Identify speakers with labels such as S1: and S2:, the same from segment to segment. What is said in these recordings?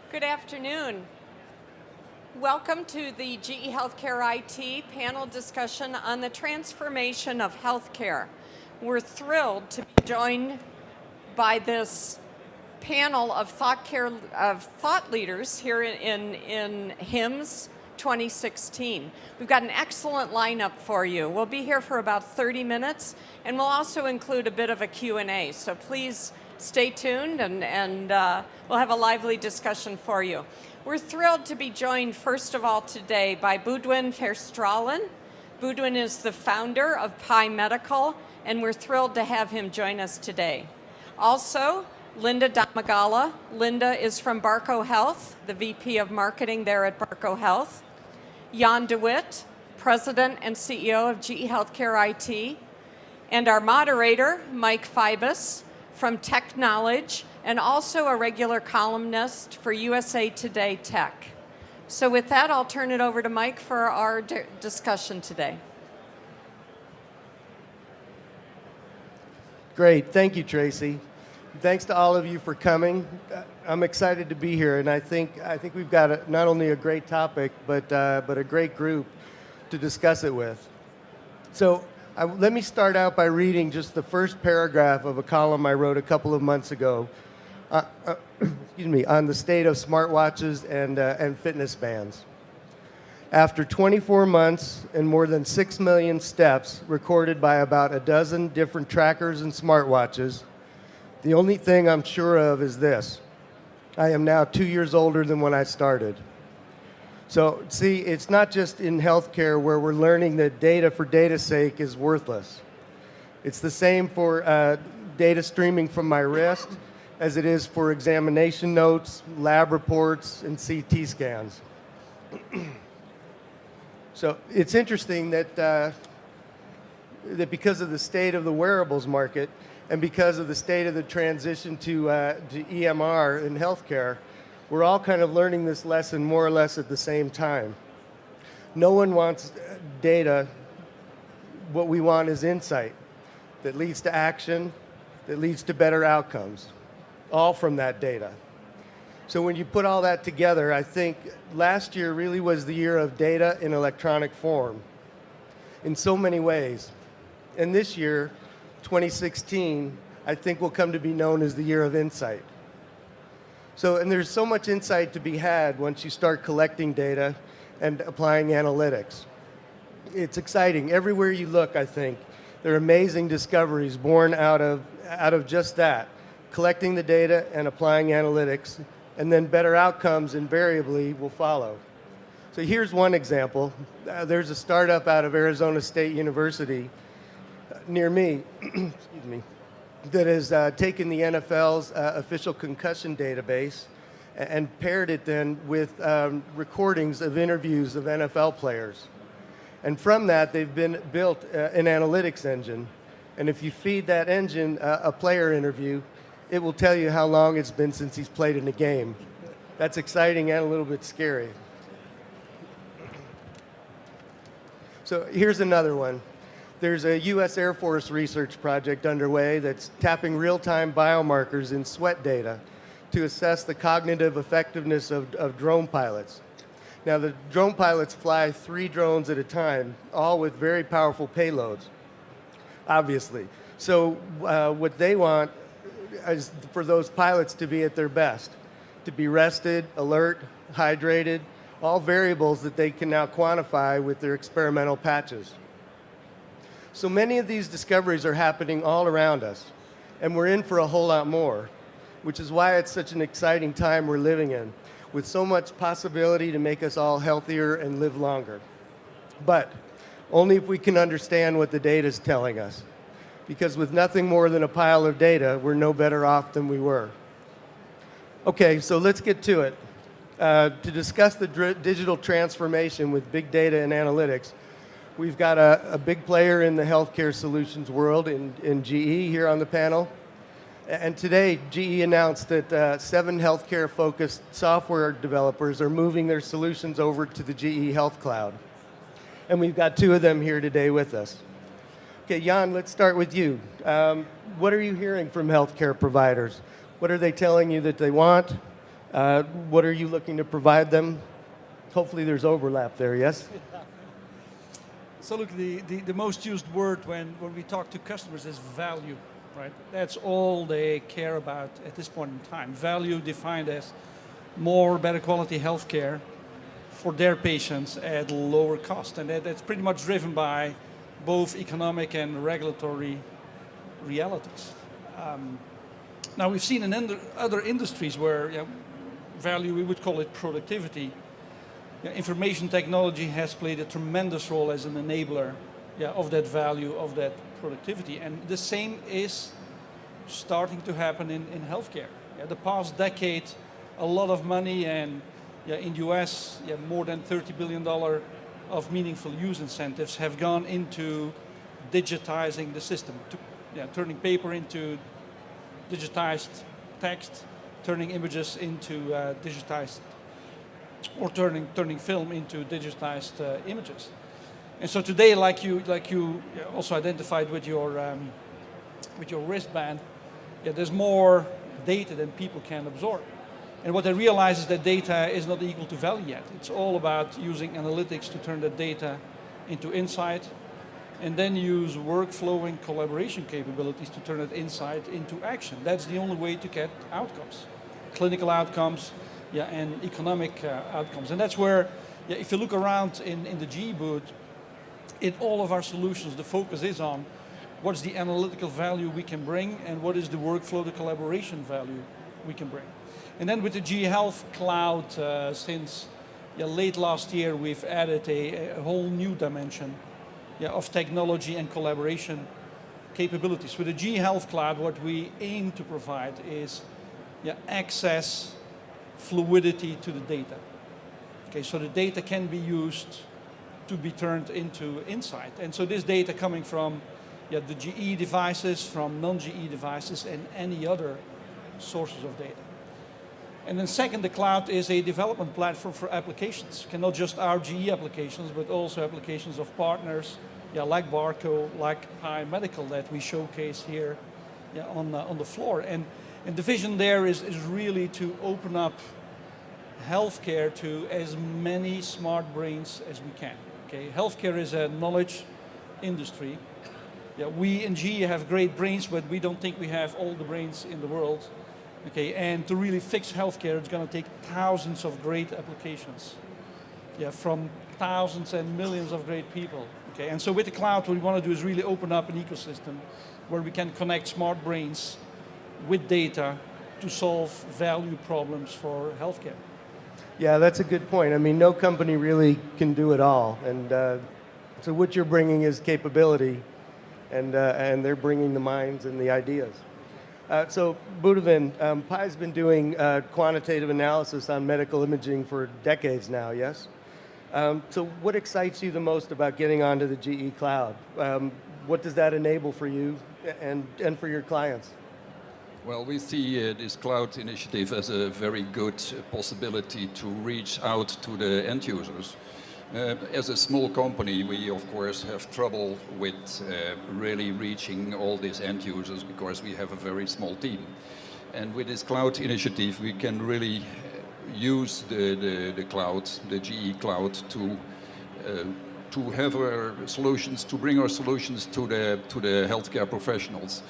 S1: Good afternoon. Welcome to the GE Healthcare IT panel discussion on the transformation of healthcare. We're thrilled to be joined by this panel of thought leaders here in HIMSS 2016. We've got an excellent lineup for you. We'll be here for about 30 minutes, and we'll also include a bit of a Q&A, so please stay tuned, and we'll have a lively discussion for you. We're thrilled to be joined, first of all, today by Boudewijn Verstraelen. Boudewijn is the founder of Pi Medical, and we're thrilled to have him join us today. Also, Linda Damagala. Linda is from Barco Health, the VP of Marketing there at Barco Health. Jan de Wit, President and CEO of GE Healthcare IT. And our moderator, Mike Fibus, from Tech Knowledge, and also a regular columnist for USA Today Tech. So with that, I'll turn it over to Mike for our discussion today.
S2: Great, thank you, Tracy. Thanks to all of you for coming. I'm excited to be here, and I think we've got not only a great topic, but a great group to discuss it with. So let me start out by reading just the first paragraph of a column I wrote a couple of months ago on the state of smartwatches and fitness bands. After 24 months and more than 6 million steps recorded by about a dozen different trackers and smartwatches, the only thing I'm sure of is this: I am now 2 years older than when I started. So, see, it's not just in healthcare where we're learning that data for data's sake is worthless. It's the same for data streaming from my wrist as it is for examination notes, lab reports, and CT scans. So it's interesting that because of the state of the wearables market and because of the state of the transition to EMR in healthcare, we're all kind of learning this lesson more or less at the same time. No one wants data. What we want is insight that leads to action, that leads to better outcomes, all from that data. So when you put all that together, I think last year really was the year of data in electronic form in so many ways. And this year, 2016, I think will come to be known as the year of insight. So, and there's so much insight to be had once you start collecting data and applying analytics. It's exciting. Everywhere you look, I think, there are amazing discoveries born out of just that, collecting the data and applying analytics, and then better outcomes invariably will follow. So here's one example. There's a startup out of Arizona State University near me, excuse me, that has taken the NFL's official concussion database and paired it then with recordings of interviews of NFL players. And from that, they've built an analytics engine. And if you feed that engine a player interview, it will tell you how long it's been since he's played in a game. That's exciting and a little bit scary. So here's another one. There's a U.S. Air Force research project underway that's tapping real-time biomarkers in sweat data to assess the cognitive effectiveness of drone pilots. Now, the drone pilots fly 3 drones at a time, all with very powerful payloads, obviously. So what they want is for those pilots to be at their best, to be rested, alert, hydrated, all variables that they can now quantify with their experimental patches. So many of these discoveries are happening all around us, and we're in for a whole lot more, which is why it's such an exciting time we're living in, with so much possibility to make us all healthier and live longer. But only if we can understand what the data is telling us, because with nothing more than a pile of data, we're no better off than we were. Okay, so let's get to it. To discuss the digital transformation with big data and analytics, we've got a big player in the healthcare solutions world in GE here on the panel. And today, GE announced that 7 healthcare-focused software developers are moving their solutions over to the GE Health Cloud. And we've got 2 of them here today with us. Okay, Jan, let's start with you. What are you hearing from healthcare providers? What are they telling you that they want? What are you looking to provide them? Hopefully there's overlap there, yes?
S3: So look, the most used word when we talk to customers is value, right? That's all they care about at this point in time. Value defined as more, better quality healthcare for their patients at lower cost. And that's pretty much driven by both economic and regulatory realities. Now we've seen in other industries where value, we would call it productivity. Information technology has played a tremendous role as an enabler of that value, of that productivity. And the same is starting to happen in healthcare. The past decade, a lot of money, and in the US, more than $30 billion of meaningful use incentives have gone into digitizing the system, turning paper into digitized text, turning images into digitized, or turning film into digitized images. And so today, like you also identified with your wristband, there's more data than people can absorb. And what I realize is that data is not equal to value yet. It's all about using analytics to turn that data into insight, and then use workflow and collaboration capabilities to turn that insight into action. That's the only way to get outcomes, clinical outcomes, and economic outcomes. And that's where, if you look around in the GE booth, in all of our solutions, the focus is on what's the analytical value we can bring and what is the workflow, the collaboration value we can bring. And then with the GE Health Cloud, since late last year, we've added a whole new dimension of technology and collaboration capabilities. With the GE Health Cloud, what we aim to provide is access, fluidity to the data. Okay, so the data can be used to be turned into insight. And so this data coming from the GE devices, from non-GE devices, and any other sources of data. And then second, the cloud is a development platform for applications. Not just our GE applications, but also applications of partners, like Barco, like Pi Medical that we showcase here on the floor. And the vision there is really to open up healthcare to as many smart brains as we can. Okay, healthcare is a knowledge industry. We in GE have great brains, but we don't think we have all the brains in the world. Okay, and to really fix healthcare, it's going to take thousands of great applications. From thousands and millions of great people. Okay, and so with the cloud, what we want to do is really open up an ecosystem where we can connect smart brains with data to solve value problems for healthcare.
S2: Yeah, that's a good point. I mean, no company really can do it all. And so what you're bringing is capability, and they're bringing the minds and the ideas. So Budovan, Pi's been doing quantitative analysis on medical imaging for decades now, yes? So what excites you the most about getting onto the GE Cloud? What does that enable for you and for your clients?
S4: Well, we see this cloud initiative as a very good possibility to reach out to the end users. As a small company, we of course have trouble with really reaching all these end users because we have a very small team. And with this cloud initiative, we can really use the cloud, the GE cloud, to have our solutions, to bring our solutions to the healthcare professionals.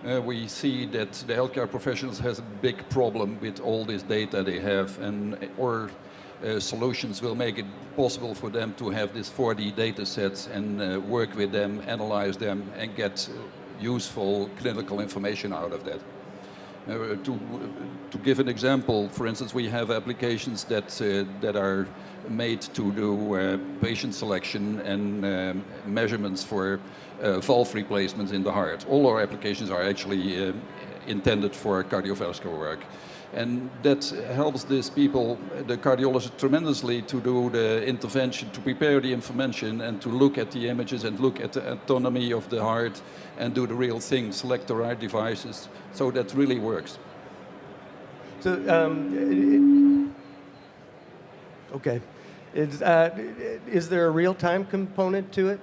S4: We see that the healthcare professionals has a big problem with all this data they have, and our solutions will make it possible for them to have these 4D data sets and work with them, analyze them, and get useful clinical information out of that. To give an example, for instance, we have applications that are made to do patient selection and measurements for valve replacements in the heart. All our applications are actually intended for cardiovascular work. And that helps these people, the cardiologists, tremendously to do the intervention, to prepare the information and to look at the images and look at the anatomy of the heart and do the real thing, select the right devices. So that really works.
S2: So, okay. Is there a real-time component to it?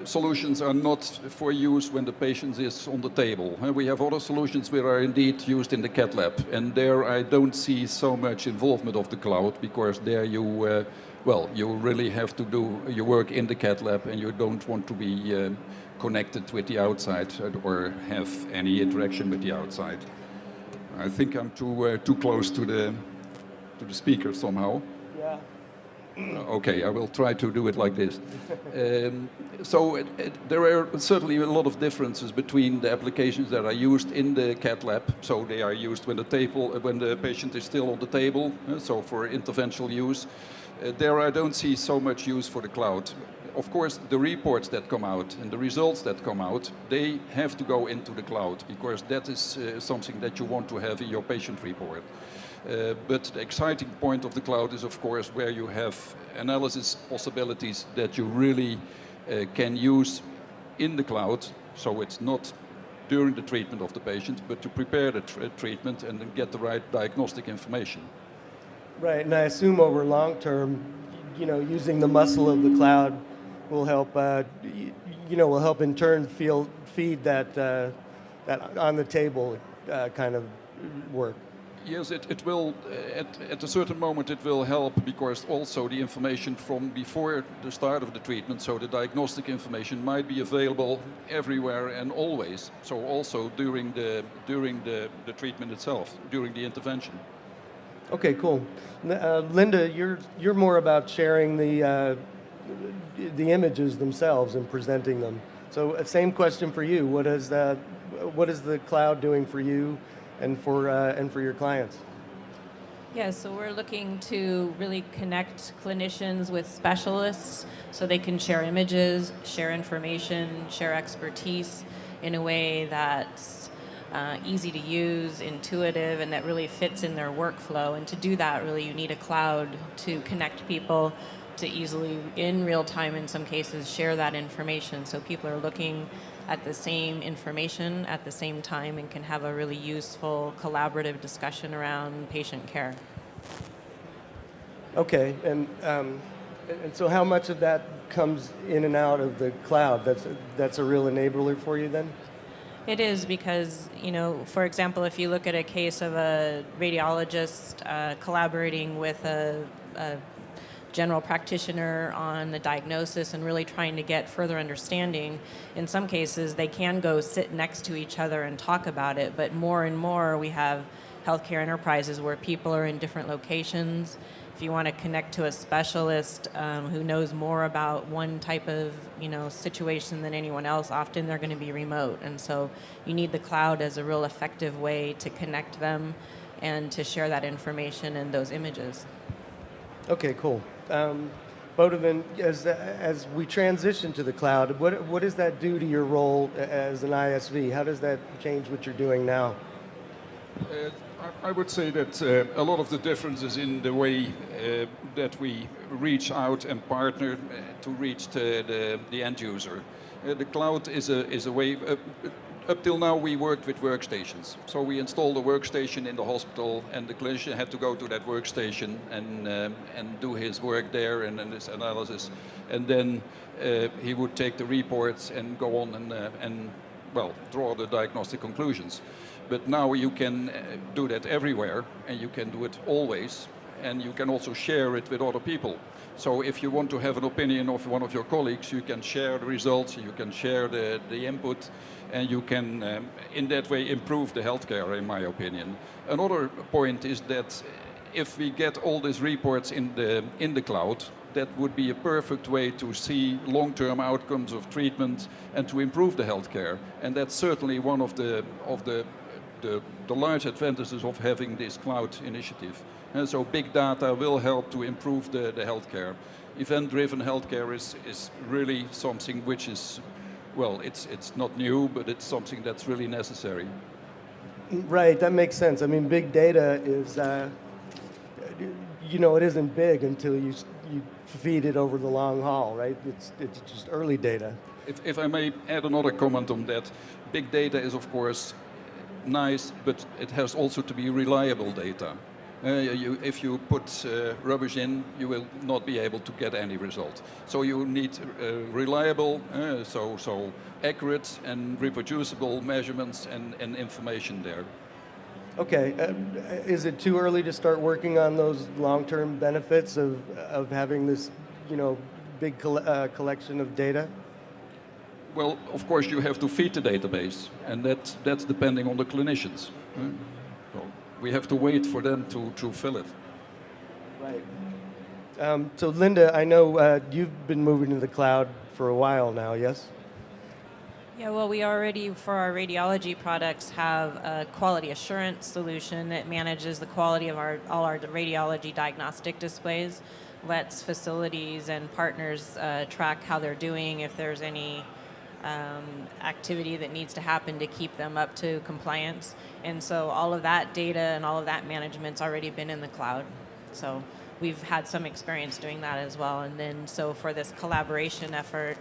S4: solutions are not for use when the patient is on the table. We have other solutions that are indeed used in the cath lab, and there I don't see so much involvement of the cloud, because there you, you really have to do your work in the cath lab, and you don't want to be connected with the outside or have any interaction with the outside. I think I'm too close to the speaker somehow.
S2: Yeah.
S4: Okay, I will try to do it like this. There are certainly a lot of differences between the applications that are used in the cath lab. So they are used when the patient is still on the table, so for interventional use. There I don't see so much use for the cloud. Of course, the reports that come out and the results that come out, they have to go into the cloud, because that is something that you want to have in your patient report. But the exciting point of the cloud is, of course, where you have analysis possibilities that you really can use in the cloud. So it's not during the treatment of the patient, but to prepare the treatment and then get the right diagnostic information.
S2: Right, and I assume over long term, using the muscle of the cloud will help, will help in turn feed that on the table kind of work.
S4: Yes, it will, at a certain moment it will help, because also the information from before the start of the treatment, so the diagnostic information might be available everywhere and always. So also during the treatment itself, during the intervention.
S2: Okay, cool. Linda, you're more about sharing the images themselves and presenting them. So same question for you. What is the cloud doing for you and for your clients?
S5: Yeah, so we're looking to really connect clinicians with specialists so they can share images, share information, share expertise in a way that's easy to use, intuitive, and that really fits in their workflow. And to do that, really, you need a cloud to connect people to easily, in real time in some cases, share that information. So people are looking at the same information at the same time and can have a really useful collaborative discussion around patient care.
S2: Okay, and so how much of that comes in and out of the cloud? That's a real enabler for you then?
S5: It is, because, for example, if you look at a case of a radiologist collaborating with a general practitioner on the diagnosis and really trying to get further understanding, in some cases they can go sit next to each other and talk about it, but more and more we have healthcare enterprises where people are in different locations. If you want to connect to a specialist who knows more about one type of situation than anyone else, often they're going to be remote, and so you need the cloud as a real effective way to connect them and to share that information and those images.
S2: Okay, cool. Bodovan, as we transition to the cloud, what does that do to your role as an ISV? How does that change what you're doing now?
S4: I would say that a lot of the difference is in the way that we reach out and partner to reach the end user. The cloud is a way. Up till now, we worked with workstations. So we installed a workstation in the hospital, and the clinician had to go to that workstation and do his work there and his analysis. And then he would take the reports and go on and draw the diagnostic conclusions. But now you can do that everywhere, and you can do it always, and you can also share it with other people. So if you want to have an opinion of one of your colleagues, you can share the results, you can share the input, and you can, in that way, improve the healthcare, in my opinion. Another point is that if we get all these reports in the cloud, that would be a perfect way to see long-term outcomes of treatment and to improve the healthcare. And that's certainly one of the large advantages of having this cloud initiative. And so big data will help to improve the healthcare. Event-driven healthcare is really something which is, it's not new, but it's something that's really necessary.
S2: Right, that makes sense. I mean, big data is, it isn't big until you feed it over the long haul, right? It's just early data.
S4: If I may add another comment on that, big data is of course nice, but it has also to be reliable data. If you put rubbish in, you will not be able to get any result. So you need reliable, so accurate and reproducible measurements and information there.
S2: Okay, is it too early to start working on those long-term benefits of having this, big collection of data?
S4: Well, of course, you have to feed the database, and that's depending on the clinicians. So we have to wait for them to fill it.
S2: Right. So Linda, I know you've been moving to the cloud for a while now, yes?
S5: Yeah, well, we already, for our radiology products, have a quality assurance solution that manages the quality of all our radiology diagnostic displays, lets facilities and partners track how they're doing, if there's any activity that needs to happen to keep them up to compliance. And so all of that data and all of that management's already been in the cloud. So we've had some experience doing that as well. And then so for this collaboration effort,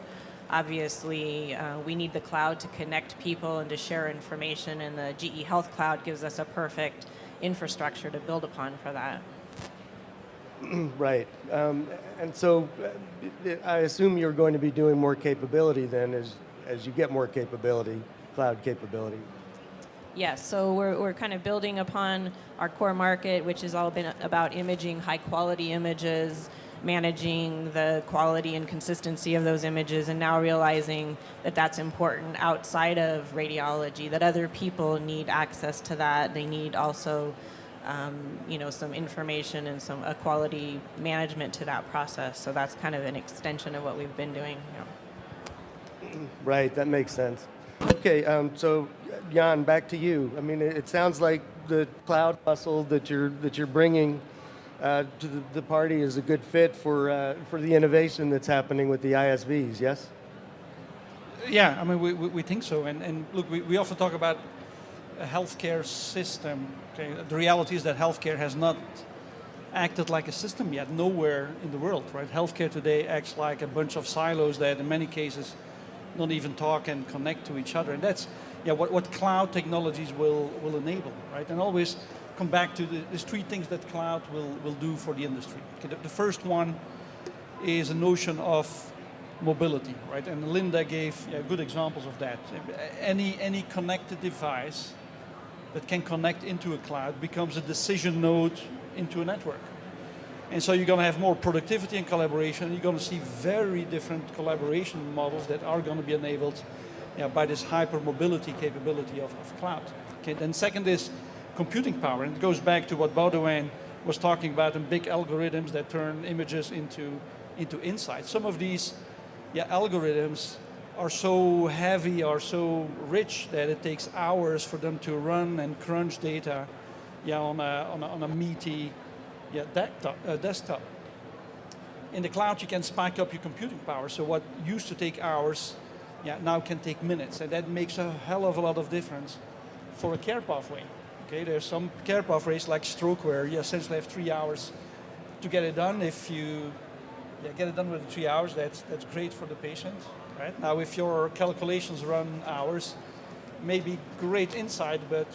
S5: obviously we need the cloud to connect people and to share information, and the GE Health Cloud gives us a perfect infrastructure to build upon for that.
S2: Right. And so I assume you're going to be doing more capability then as you get more capability, cloud capability.
S5: Yes, so we're kind of building upon our core market, which has all been about imaging high quality images, managing the quality and consistency of those images, and now realizing that that's important outside of radiology, that other people need access to that. They need also some information and some quality management to that process. So that's kind of an extension of what we've been doing. Yeah.
S2: Right, that makes sense. Okay, so Jan, back to you. I mean, it sounds like the cloud muscle that you're bringing to the party is a good fit for the innovation that's happening with the ISVs. Yes.
S3: Yeah, I mean, we think so. And look, we often talk about a healthcare system. Okay? The reality is that healthcare has not acted like a system yet, nowhere in the world, right? Healthcare today acts like a bunch of silos that in many cases don't even talk and connect to each other. And that's what cloud technologies will enable, right? And always come back to these three things that cloud will do for the industry. Okay, the first one is a notion of mobility, right? And Linda gave good examples of that. Any connected device that can connect into a cloud becomes a decision node into a network. And so you're going to have more productivity and collaboration. You're going to see very different collaboration models that are going to be enabled by this hypermobility capability of cloud. Okay, then second is computing power. And it goes back to what Baudouin was talking about in big algorithms that turn images into insights. Some of these algorithms are so heavy, are so rich that it takes hours for them to run and crunch data on a meaty desktop. In the cloud, you can spike up your computing power. So what used to take hours, now can take minutes, and that makes a hell of a lot of difference for a care pathway. Okay, there's some care pathways like stroke where you essentially have 3 hours to get it done. If you get it done within 3 hours, that's great for the patient. Right? Now, if your calculations run hours, maybe great insight, but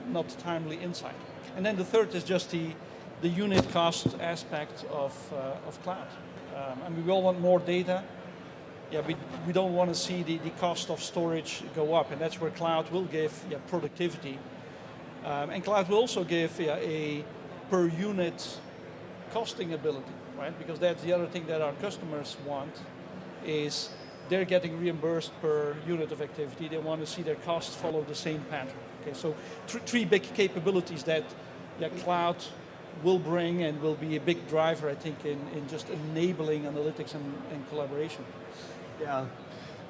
S3: not timely insight. And then the third is just the unit cost aspect of cloud. I mean, we all want more data. We don't want to see the cost of storage go up, and that's where cloud will give productivity. And cloud will also give a per unit costing ability, right? Because that's the other thing that our customers want is they're getting reimbursed per unit of activity. They want to see their costs follow the same pattern. Okay, so three big capabilities that cloud will bring and will be a big driver, I think, in just enabling analytics and collaboration.
S2: Yeah.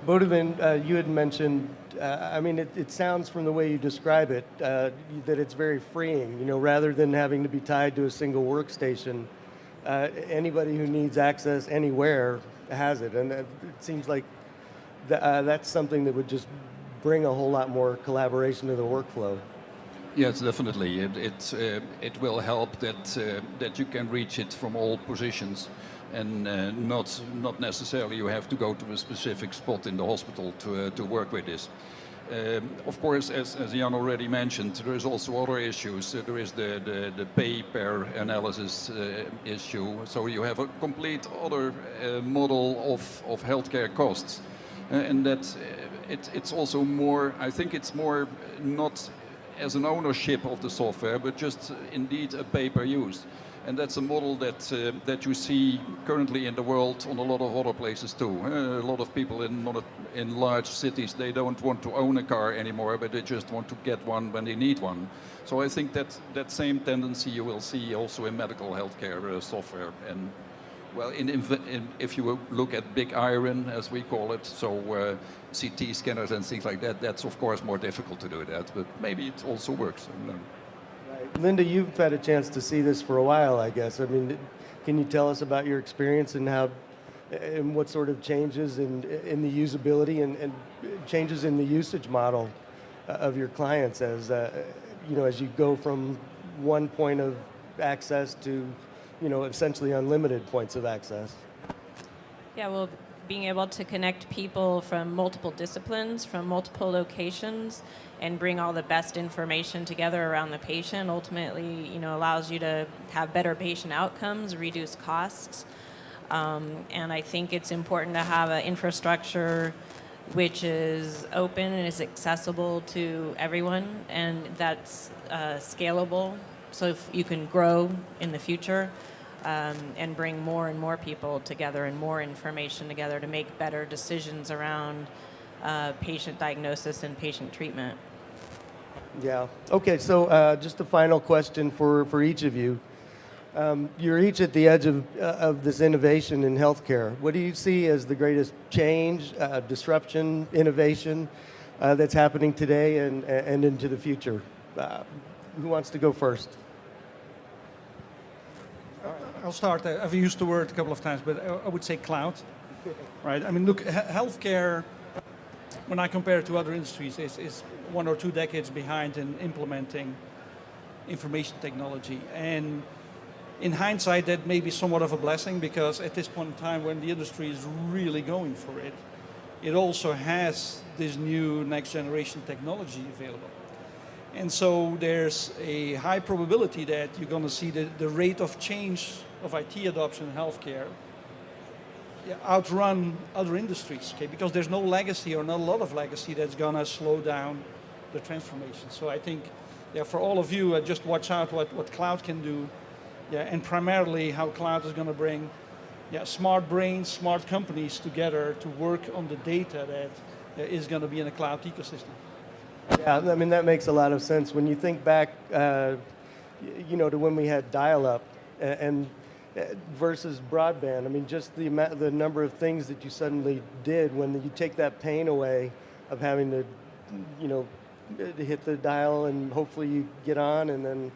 S2: Baudouin, you had mentioned, it sounds from the way you describe it that it's very freeing, rather than having to be tied to a single workstation. Anybody who needs access anywhere has it, and it seems like that's something that would just bring a whole lot more collaboration to the workflow.
S4: Yes, definitely. It will help that you can reach it from all positions, and not necessarily you have to go to a specific spot in the hospital to work with this. Of course, as Jan already mentioned, there is also other issues. There is the pay-per analysis issue. So you have a complete other model of healthcare costs. And that it's also more, I think it's more not as an ownership of the software, but just indeed a pay-per-use. And that's a model that you see currently in the world on a lot of other places too. A lot of people in large cities, they don't want to own a car anymore, but they just want to get one when they need one. So I think that same tendency you will see also in medical healthcare software. And well, if you look at big iron, as we call it, so CT scanners and things like that, that's of course more difficult to do that, but maybe it also works.
S2: Linda, you've had a chance to see this for a while, I guess. I mean, can you tell us about your experience and what sort of changes in the usability and changes in the usage model of your clients as as you go from one point of access to essentially unlimited points of access?
S5: Yeah, well, being able to connect people from multiple disciplines, from multiple locations, and bring all the best information together around the patient ultimately, allows you to have better patient outcomes, reduce costs. And I think it's important to have an infrastructure which is open and is accessible to everyone, and that's scalable, so if you can grow in the future. And bring more and more people together and more information together to make better decisions around patient diagnosis and patient treatment.
S2: Yeah. Okay, so just a final question for each of you. You're each at the edge of this innovation in healthcare. What do you see as the greatest change, disruption, innovation that's happening today and into the future? Who wants to go first?
S3: I'll start. I've used the word a couple of times, but I would say cloud. Right? I mean, look, healthcare, when I compare it to other industries, is 1 or 2 decades behind in implementing information technology. And in hindsight, that may be somewhat of a blessing, because at this point in time, when the industry is really going for it, it also has this new next generation technology available. And so there's a high probability that you're going to see the rate of change of IT adoption in healthcare outrun other industries, okay? Because there's no legacy or not a lot of legacy that's going to slow down the transformation. So I think, for all of you, just watch out what cloud can do, and primarily how cloud is going to bring smart brains, smart companies together to work on the data that is going to be in a cloud ecosystem.
S2: Yeah, I mean, that makes a lot of sense. When you think back, to when we had dial-up and versus broadband, I mean, just the number of things that you suddenly did when you take that pain away of having to, to hit the dial and hopefully you get on, and then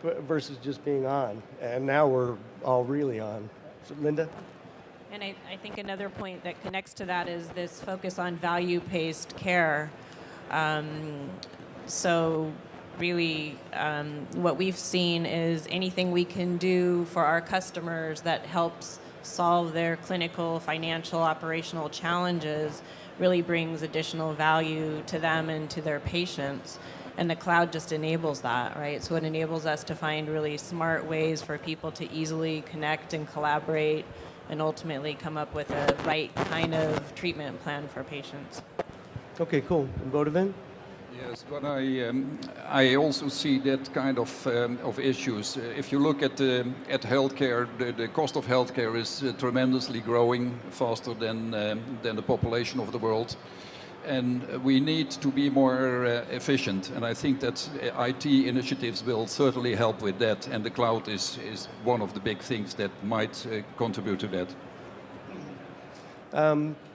S2: versus just being on. And now we're all really on. So, Linda?
S5: And I think another point that connects to that is this focus on value-based care. So really, what we've seen is anything we can do for our customers that helps solve their clinical, financial, operational challenges really brings additional value to them and to their patients. And the cloud just enables that, right? So it enables us to find really smart ways for people to easily connect and collaborate and ultimately come up with a right kind of treatment plan for patients.
S2: Okay, cool. And Bodevind?
S4: Yes, but I also see that kind of issues. If you look at healthcare, the cost of healthcare is tremendously growing faster than the population of the world, and we need to be more efficient. And I think that IT initiatives will certainly help with that. And the cloud is one of the big things that might contribute to that.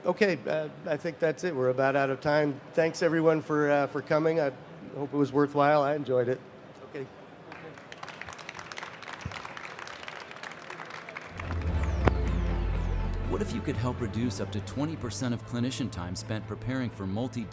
S2: Okay, I think that's it. We're about out of time. Thanks everyone for coming. I hope it was worthwhile. I enjoyed it. Okay.
S6: What if you could help reduce up to 20% of clinician time spent preparing for multidisciplinary